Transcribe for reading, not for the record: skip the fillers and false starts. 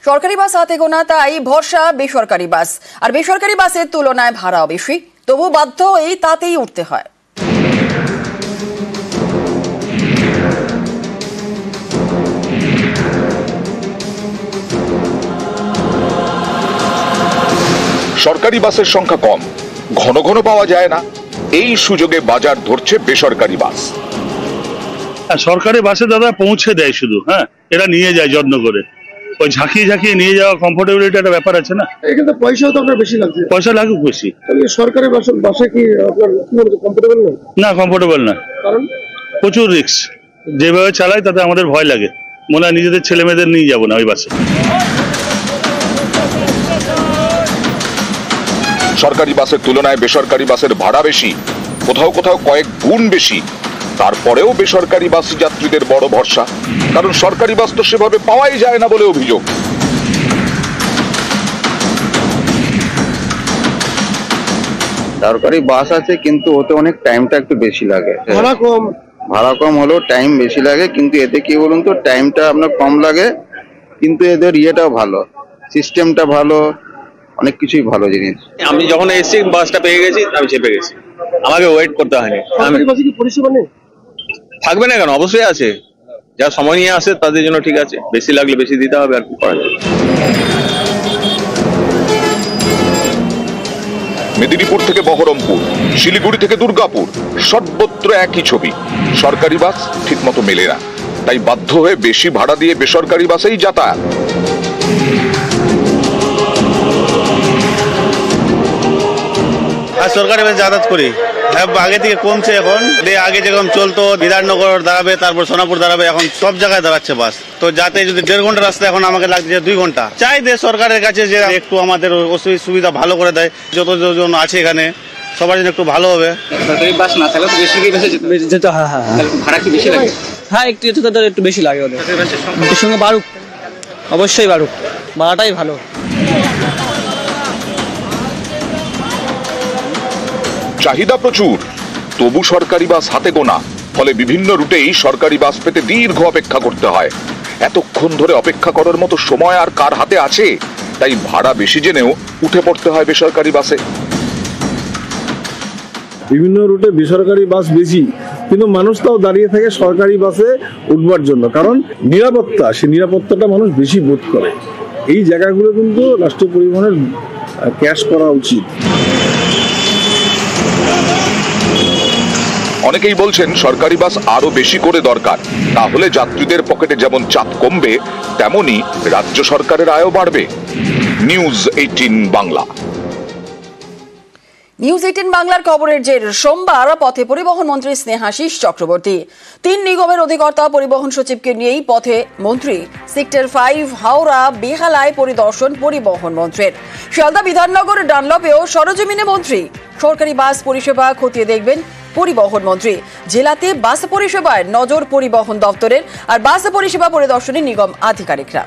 সরকারি বাস হাতে গোনা, তাই ভরসা বেসরকারি বাস। আর বেসরকারি বাসের তুলনায় ভাড়াও বেশি, তবু বাধ্য এই তাতেই উঠতে হয়। সরকারি বাসের সংখ্যা কম, ঘন ঘন পাওয়া যায় না, এই সুযোগে বাজার ধরছে বেসরকারি বাস। সরকারি বাসে দাদা পৌঁছে দেয় শুধু, এরা নিয়ে যায় যত্ন করে। ওই ঝাঁকিয়ে ঝাঁকিয়ে নিয়ে যাওয়া কমফোর্টেবিলিটি একটা ব্যাপার আছে না, এখানে পয়সাও তো আপনার বেশি লাগছে। পয়সা লাগুক বেশি। সরকারি বাসে কি আপনার কি বলতে কমফোর্টেবল না? না, কমফোর্টেবল না, কারণ প্রচুর রিস্ক। যেভাবে চালাই তাতে আমাদের ভয় লাগে, মনে হয় নিজেদের ছেলে মেয়েদের নিয়ে যাবো না ওই বাসে। সরকারি বাসের তুলনায় বেসরকারি বাসের ভাড়া বেশি, কোথাও কোথাও কয়েক গুণ বেশি। তারপরেও বেসরকারি বাস যাত্রীদের বড় ভরসা, কারণ সরকারি বাস তো সেভাবে পাওয়াই যায় না বলে অভিযোগ। সরকারি বাস আছে, কিন্তু ওতে অনেক টাইমটা একটু বেশি লাগে। ভাড়া কম হলেও টাইম বেশি লাগে, কিন্তু এতে কি বলুন তো, টাইমটা আপনার কম লাগে, কিন্তু এদের ইয়েটাও ভালো, সিস্টেমটা ভালো, অনেক কিছুই ভালো জিনিস। আমি যখন এসেছি বাসটা পেয়ে গেছি, আমি চেপে গেছি, আমাকে ওয়েট করতে হয়নি। সরকারি বাসে কি পরিষেবা নেই? থাকবে না কেন, অবশ্যই আছে। যারা সময় নিয়ে আসে তাদের জন্য ঠিক আছে, বেশি লাগলে বেশি দিতে হবে, আর কি করা যাবে। মেদিনীপুর থেকে বহরমপুর, শিলিগুড়ি থেকে দুর্গাপুর, সর্বত্র একই ছবি, সরকারি বাস ঠিক মতো মেলে না, তাই বাধ্য হয়ে বেশি ভাড়া দিয়ে বেসরকারি বাসেই যাতায়াত। আর সরকারি বাসে যাতায়াত করি, আগে থেকে কমছে এখন। আগে যেরকম চলতো বিধাননগর দাঁড়াবে, তারপর সোনাপুর দাঁড়াবে, এখন সব জায়গায় দাঁড়াচ্ছে বাস। তো যাতে যদি 1.5 ঘন্টা রাস্তা এখন আমাকে লাগছে 2 ঘন্টা। চাই দে সরকারের কাছে যে একটু আমাদের সুবিধা ভালো করে দেয়, যতজন আছে এখানে সবার জন্য একটু ভালো হবে। সরকারি বাস না থাকলে বেশি যেত। ভাড়া কি বেশি লাগে? হ্যাঁ, একটু বেশি লাগে ওদের। এর সঙ্গে বাড়ুক, অবশ্যই বাড়ুক, ভাড়াটাই ভালো। চাহিদা প্রচুর, তবু সরকারি বাস হাতে গোনা, ফলে বিভিন্ন রুটেই সরকারি বাস পেতে দীর্ঘ অপেক্ষা করতে হয়। এতক্ষণ ধরে অপেক্ষা করার মতো সময় আর কার হাতে আছে? তাই ভাড়া বেশি জেনেও উঠে পড়তে হয় বেসরকারি বাসে। বিভিন্ন রুটে বেসরকারি বাস বেশি, কিন্তু মানুষ তাও দাঁড়িয়ে থাকে সরকারি বাসে উঠবার জন্য, কারণ নিরাপত্তা, সেই নিরাপত্তাটা মানুষ বেশি বোধ করে। এই জায়গাগুলো কিন্তু রাষ্ট্রীয় পরিবহনের ক্যাশ করা উচিত। অনেকেই বলছেন সরকারি বাস আরো বেশি করে দরকার, তাহলে যাত্রীদের পকেটে যেমন চাপ কমবে, তেমনি রাজ্য সরকারের আয়ও বাড়বে। নিউজ 18 বাংলা। নিউজ 18 বাংলার খবরের জের সোমবার পথে পরিবহন মন্ত্রী স্নেহাশিস চক্রবর্তী, 3 নিগমের অধিকর্তা পরিবহন সচিবকে নিয়েই পথে মন্ত্রী। সেক্টর 5 হাওড়া বেহালায় পরিদর্শন পরিবহন মন্ত্রীর। শিয়ালদা বিধাননগর ডানলপেও সরজমিনে মন্ত্রী। সরকারি বাস পরিষেবা খতিয়ে দেখবেন পরিবহন মন্ত্রী। জেলাতে বাস পরিষেবায় নজর পরিবহন দপ্তরের, আর বাস পরিষেবা পরিদর্শনে নিগম আধিকারিকরা।